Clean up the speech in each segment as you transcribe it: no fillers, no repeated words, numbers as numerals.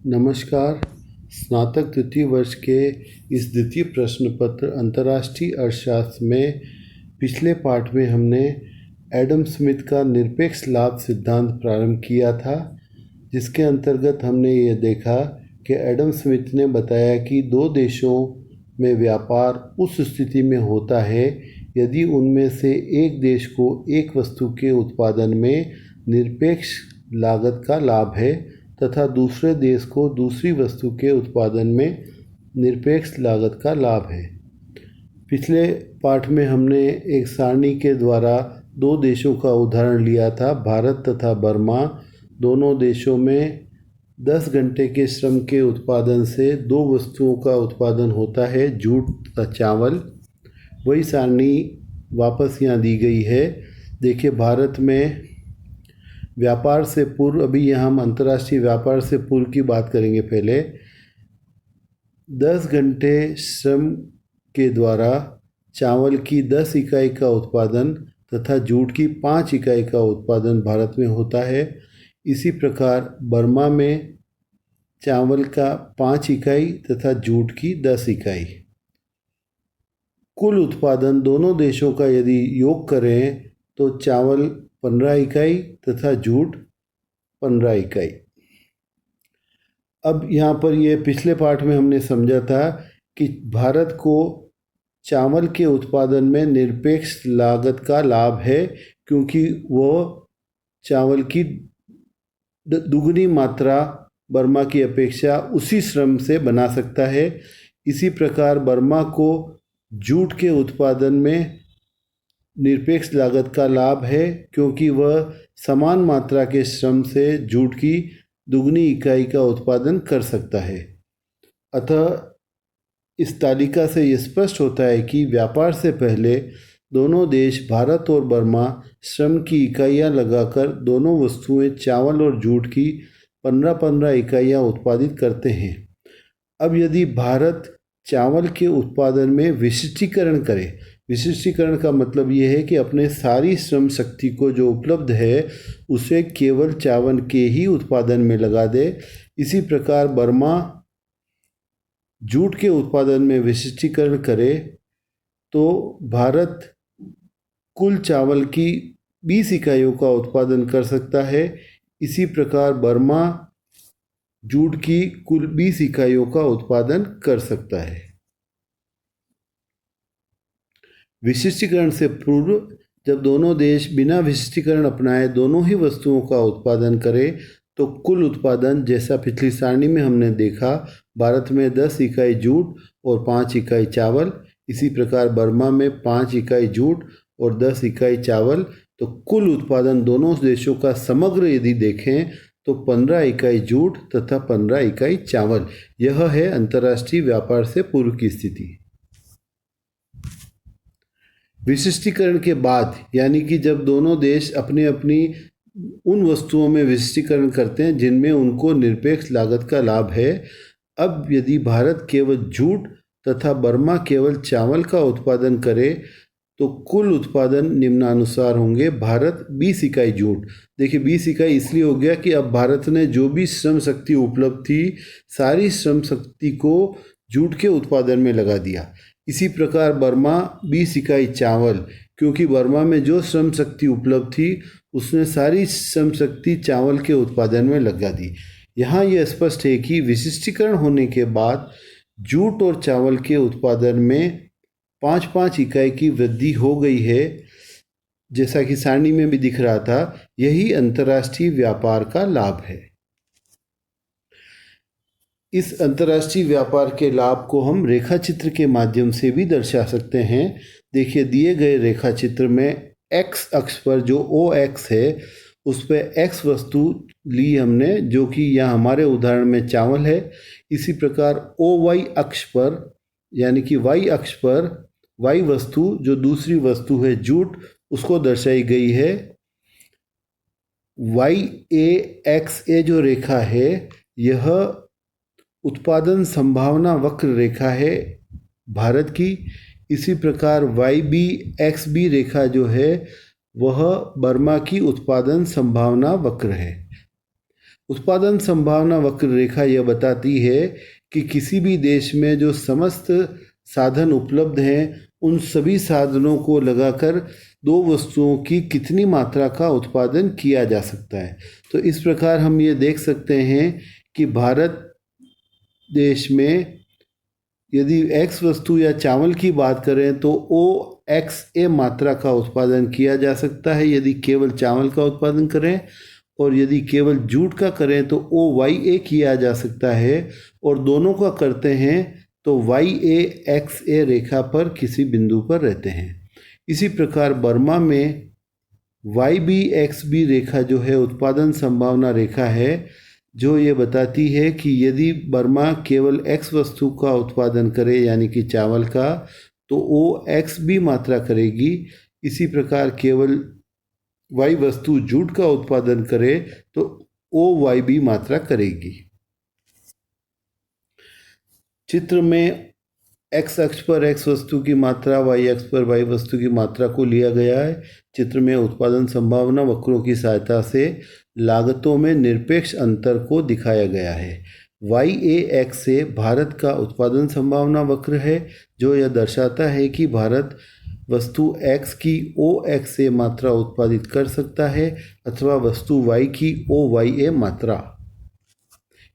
नमस्कार। स्नातक द्वितीय वर्ष के इस द्वितीय प्रश्न पत्र अंतर्राष्ट्रीय अर्थशास्त्र में पिछले पाठ में हमने एडम स्मिथ का निरपेक्ष लाभ सिद्धांत प्रारंभ किया था, जिसके अंतर्गत हमने ये देखा कि एडम स्मिथ ने बताया कि दो देशों में व्यापार उस स्थिति में होता है यदि उनमें से एक देश को एक वस्तु के उत्पादन में निरपेक्ष लागत का लाभ है तथा दूसरे देश को दूसरी वस्तु के उत्पादन में निरपेक्ष लागत का लाभ है। पिछले पाठ में हमने एक सारणी के द्वारा दो देशों का उदाहरण लिया था, भारत तथा बर्मा। दोनों देशों में 10 घंटे के श्रम के उत्पादन से दो वस्तुओं का उत्पादन होता है, जूट तथा चावल। वही सारणी वापस यहाँ दी गई है। देखिए, भारत में व्यापार से पूर्व, अभी यहाँ हम अंतर्राष्ट्रीय व्यापार से पूर्व की बात करेंगे। पहले 10 घंटे श्रम के द्वारा चावल की 10 इकाई का उत्पादन तथा जूट की 5 इकाई का उत्पादन भारत में होता है। इसी प्रकार बर्मा में चावल का 5 इकाई तथा जूट की 10 इकाई। कुल उत्पादन दोनों देशों का यदि योग करें तो चावल 15 इकाई तथा जूट 15 इकाई। अब यहाँ पर ये पिछले पाठ में हमने समझा था कि भारत को चावल के उत्पादन में निरपेक्ष लागत का लाभ है, क्योंकि वो चावल की दुगनी मात्रा बर्मा की अपेक्षा उसी श्रम से बना सकता है। इसी प्रकार बर्मा को जूट के उत्पादन में निरपेक्ष लागत का लाभ है, क्योंकि वह समान मात्रा के श्रम से जूट की दुगनी इकाई का उत्पादन कर सकता है। अतः इस तालिका से ये स्पष्ट होता है कि व्यापार से पहले दोनों देश भारत और बर्मा श्रम की इकाइयाँ लगाकर दोनों वस्तुएं चावल और जूट की 15-15 इकाइयाँ उत्पादित करते हैं। अब यदि भारत चावल के उत्पादन में विशिष्टीकरण करे, विशिष्टीकरण का मतलब ये है कि अपने सारी श्रम शक्ति को जो उपलब्ध है उसे केवल चावल के ही उत्पादन में लगा दे। इसी प्रकार बर्मा जूट के उत्पादन में विशिष्टीकरण करे तो भारत कुल चावल की 20 इकाइयों का उत्पादन कर सकता है। इसी प्रकार बर्मा जूट की कुल 20 इकाइयों का उत्पादन कर सकता है। विशिष्टीकरण से पूर्व जब दोनों देश बिना विशिष्टीकरण अपनाए दोनों ही वस्तुओं का उत्पादन करें तो कुल उत्पादन, जैसा पिछली सारणी में हमने देखा, भारत में 10 इकाई जूट और 5 इकाई चावल। इसी प्रकार बर्मा में 5 इकाई जूट और 10 इकाई चावल। तो कुल उत्पादन दोनों देशों का समग्र यदि देखें तो 15 इकाई जूट तथा 15 इकाई चावल। यह है अंतर्राष्ट्रीय व्यापार से पूर्व की स्थिति। विशिष्टीकरण के बाद, यानी कि जब दोनों देश अपनी अपनी उन वस्तुओं में विशिष्टीकरण करते हैं जिनमें उनको निरपेक्ष लागत का लाभ है। अब यदि भारत केवल जूट तथा बर्मा केवल चावल का उत्पादन करे तो कुल उत्पादन निम्नानुसार होंगे। भारत 20 इकाई जूट। देखिए, 20 इकाई इसलिए हो गया कि अब भारत ने जो भी श्रम शक्ति उपलब्ध थी सारी श्रम शक्ति को जूट के उत्पादन में लगा दिया। इसी प्रकार बर्मा 20 इकाई चावल, क्योंकि बर्मा में जो श्रम शक्ति उपलब्ध थी उसने सारी श्रम शक्ति चावल के उत्पादन में लगा दी। यहाँ यह स्पष्ट है कि विशिष्टीकरण होने के बाद जूट और चावल के उत्पादन में 5-5 इकाई की वृद्धि हो गई है, जैसा कि सारणी में भी दिख रहा था। यही अंतर्राष्ट्रीय व्यापार का लाभ है। इस अंतर्राष्ट्रीय व्यापार के लाभ को हम रेखाचित्र के माध्यम से भी दर्शा सकते हैं। देखिए, दिए गए रेखाचित्र में x अक्ष पर जो OX है उस पर x वस्तु ली हमने, जो कि यहाँ हमारे उदाहरण में चावल है। इसी प्रकार OY अक्ष पर, यानी कि y अक्ष पर y वस्तु जो दूसरी वस्तु है जूट, उसको दर्शाई गई है। YAXA जो रेखा है यह उत्पादन संभावना वक्र रेखा है भारत की। इसी प्रकार YBXB रेखा जो है वह बर्मा की उत्पादन संभावना वक्र है। उत्पादन संभावना वक्र रेखा यह बताती है कि किसी भी देश में जो समस्त साधन उपलब्ध हैं उन सभी साधनों को लगाकर दो वस्तुओं की कितनी मात्रा का उत्पादन किया जा सकता है। तो इस प्रकार हम ये देख सकते हैं कि भारत देश में यदि x वस्तु या चावल की बात करें तो OXA मात्रा का उत्पादन किया जा सकता है यदि केवल चावल का उत्पादन करें, और यदि केवल जूट का करें तो OYA किया जा सकता है, और दोनों का करते हैं तो YAXA रेखा पर किसी बिंदु पर रहते हैं। इसी प्रकार बर्मा में YBXB रेखा जो है उत्पादन संभावना रेखा है, जो ये बताती है कि यदि बर्मा केवल X वस्तु का उत्पादन करे यानी कि चावल का तो OXB मात्रा करेगी। इसी प्रकार केवल Y वस्तु जूट का उत्पादन करे तो OYB मात्रा करेगी। चित्र में x अक्ष पर x वस्तु की मात्रा, y अक्ष पर y वस्तु की मात्रा को लिया गया है। चित्र में उत्पादन संभावना वक्रों की सहायता से लागतों में निरपेक्ष अंतर को दिखाया गया है। YAX से भारत का उत्पादन संभावना वक्र है, जो यह दर्शाता है कि भारत वस्तु x की OXA मात्रा उत्पादित कर सकता है अथवा वस्तु y की OYA मात्रा।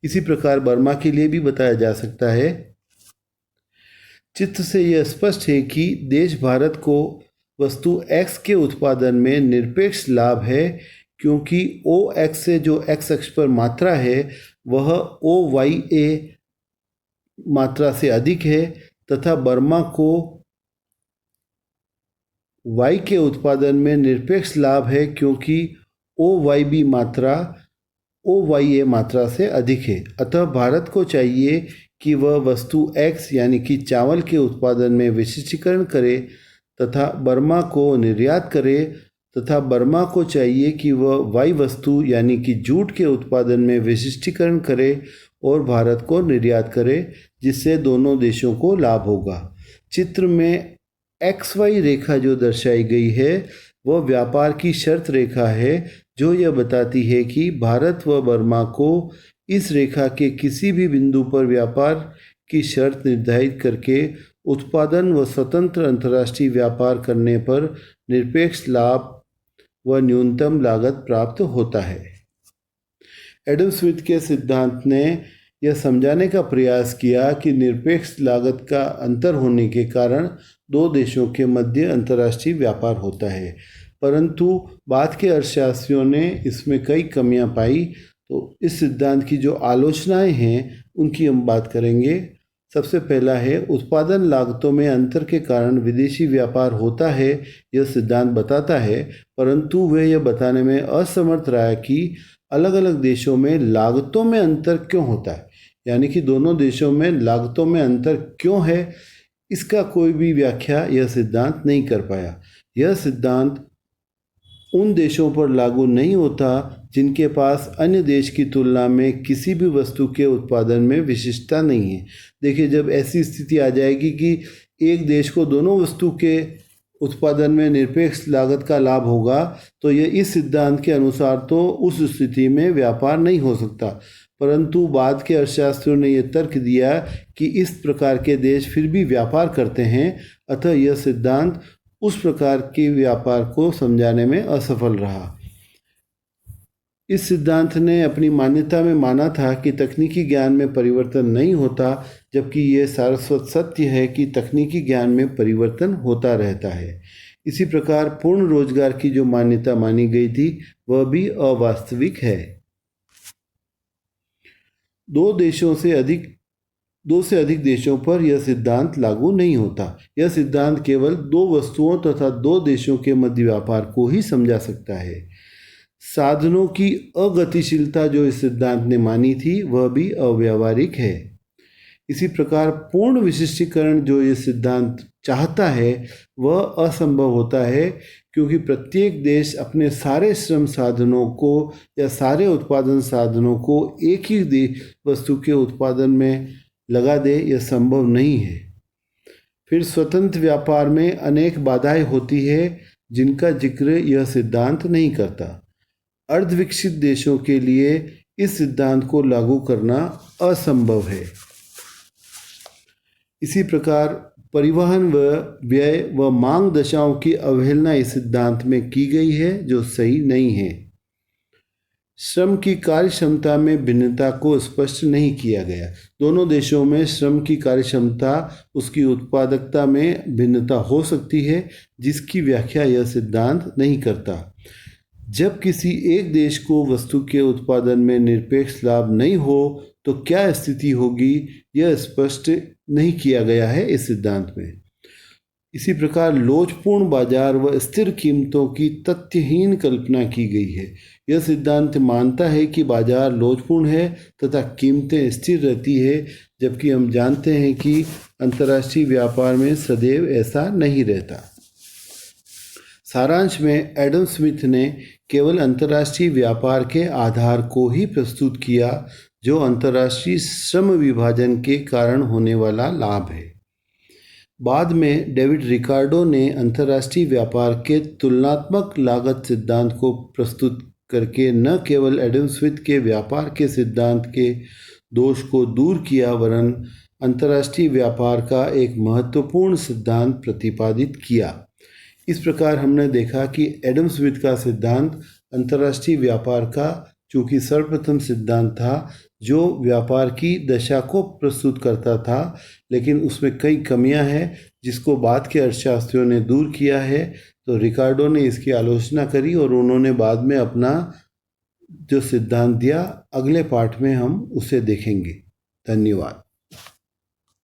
इसी प्रकार बर्मा के लिए भी बताया जा सकता है। चित्र से यह स्पष्ट है कि देश भारत को वस्तु x के उत्पादन में निरपेक्ष लाभ है, क्योंकि OX से जो x अक्ष पर मात्रा है वह OYA मात्रा से अधिक है, तथा बर्मा को y के उत्पादन में निरपेक्ष लाभ है क्योंकि OYB मात्रा OYA मात्रा से अधिक है। अतः भारत को चाहिए कि वह वस्तु X यानी कि चावल के उत्पादन में विशिष्टीकरण करे तथा बर्मा को निर्यात करे, तथा बर्मा को चाहिए कि वह Y वस्तु यानी कि जूट के उत्पादन में विशिष्टीकरण करे और भारत को निर्यात करे, जिससे दोनों देशों को लाभ होगा। चित्र में XY रेखा जो दर्शाई गई है वह व्यापार की शर्त रेखा है, जो यह बताती है कि भारत व बर्मा को इस रेखा के किसी भी बिंदु पर व्यापार की शर्त निर्धारित करके उत्पादन व स्वतंत्र अंतर्राष्ट्रीय व्यापार करने पर निरपेक्ष लाभ व न्यूनतम लागत प्राप्त होता है। एडम स्मिथ के सिद्धांत ने यह समझाने का प्रयास किया कि निरपेक्ष लागत का अंतर होने के कारण दो देशों के मध्य अंतर्राष्ट्रीय व्यापार होता है, परंतु बाद के अर्थशास्त्रियों ने इसमें कई कमियां पाई। तो इस सिद्धांत की जो आलोचनाएं हैं उनकी हम बात करेंगे। सबसे पहला है उत्पादन लागतों में अंतर के कारण विदेशी व्यापार होता है, यह सिद्धांत बताता है, परंतु वह यह बताने में असमर्थ रहा है कि अलग अलग देशों में लागतों में अंतर क्यों होता है, यानी कि दोनों देशों में लागतों में अंतर क्यों है, इसका कोई भी व्याख्या यह सिद्धांत नहीं कर पाया। यह सिद्धांत उन देशों पर लागू नहीं होता जिनके पास अन्य देश की तुलना में किसी भी वस्तु के उत्पादन में विशिष्टता नहीं है। देखिए, जब ऐसी स्थिति आ जाएगी कि एक देश को दोनों वस्तु के उत्पादन में निरपेक्ष लागत का लाभ होगा, तो यह इस सिद्धांत के अनुसार तो उस स्थिति में व्यापार नहीं हो सकता, परंतु बाद के अर्थशास्त्रियों ने यह तर्क दिया कि इस प्रकार के देश फिर भी व्यापार करते हैं, अतः यह सिद्धांत उस प्रकार के व्यापार को समझाने में असफल रहा। इस सिद्धांत ने अपनी मान्यता में माना था कि तकनीकी ज्ञान में परिवर्तन नहीं होता, जबकि यह सारस्वत सत्य है कि तकनीकी ज्ञान में परिवर्तन होता रहता है। इसी प्रकार पूर्ण रोजगार की जो मान्यता मानी गई थी वह भी अवास्तविक है। दो से अधिक देशों पर यह सिद्धांत लागू नहीं होता। यह सिद्धांत केवल दो वस्तुओं तथा दो देशों के मध्य व्यापार को ही समझा सकता है। साधनों की अगतिशीलता जो इस सिद्धांत ने मानी थी वह भी अव्यावहारिक है। इसी प्रकार पूर्ण विशिष्टीकरण जो ये सिद्धांत चाहता है वह असंभव होता है, क्योंकि प्रत्येक देश अपने सारे श्रम साधनों को या सारे उत्पादन साधनों को एक ही वस्तु के उत्पादन में लगा दे, यह संभव नहीं है। फिर स्वतंत्र व्यापार में अनेक बाधाएं होती है जिनका जिक्र यह सिद्धांत नहीं करता। अर्धविकसित देशों के लिए इस सिद्धांत को लागू करना असंभव है। इसी प्रकार परिवहन व व्यय व मांग दशाओं की अवहेलना इस सिद्धांत में की गई है, जो सही नहीं है। श्रम की कार्य क्षमता में भिन्नता को स्पष्ट नहीं किया गया। दोनों देशों में श्रम की कार्य क्षमता, उसकी उत्पादकता में भिन्नता हो सकती है, जिसकी व्याख्या यह सिद्धांत नहीं करता। जब किसी एक देश को वस्तु के उत्पादन में निरपेक्ष लाभ नहीं हो तो क्या स्थिति होगी, यह स्पष्ट नहीं किया गया है इस सिद्धांत में। इसी प्रकार लोचपूर्ण बाजार व स्थिर कीमतों की तथ्यहीन कल्पना की गई है। यह सिद्धांत मानता है कि बाजार लोचपूर्ण है तथा कीमतें स्थिर रहती है, जबकि हम जानते हैं कि अंतर्राष्ट्रीय व्यापार में सदैव ऐसा नहीं रहता। सारांश में एडम स्मिथ ने केवल अंतर्राष्ट्रीय व्यापार के आधार को ही प्रस्तुत किया, जो अंतर्राष्ट्रीय श्रम विभाजन के कारण होने वाला लाभ है। बाद में डेविड रिकार्डो ने अंतर्राष्ट्रीय व्यापार के तुलनात्मक लागत सिद्धांत को प्रस्तुत करके न केवल एडम स्मिथ के व्यापार के सिद्धांत के दोष को दूर किया, वरन अंतर्राष्ट्रीय व्यापार का एक महत्वपूर्ण सिद्धांत प्रतिपादित किया। इस प्रकार हमने देखा कि एडम स्मिथ का सिद्धांत अंतर्राष्ट्रीय व्यापार का चूँकि सर्वप्रथम सिद्धांत था, जो व्यापार की दशा को प्रस्तुत करता था, लेकिन उसमें कई कमियां हैं जिसको बाद के अर्थशास्त्रियों ने दूर किया है। तो रिकार्डो ने इसकी आलोचना करी और उन्होंने बाद में अपना जो सिद्धांत दिया, अगले पाठ में हम उसे देखेंगे। धन्यवाद।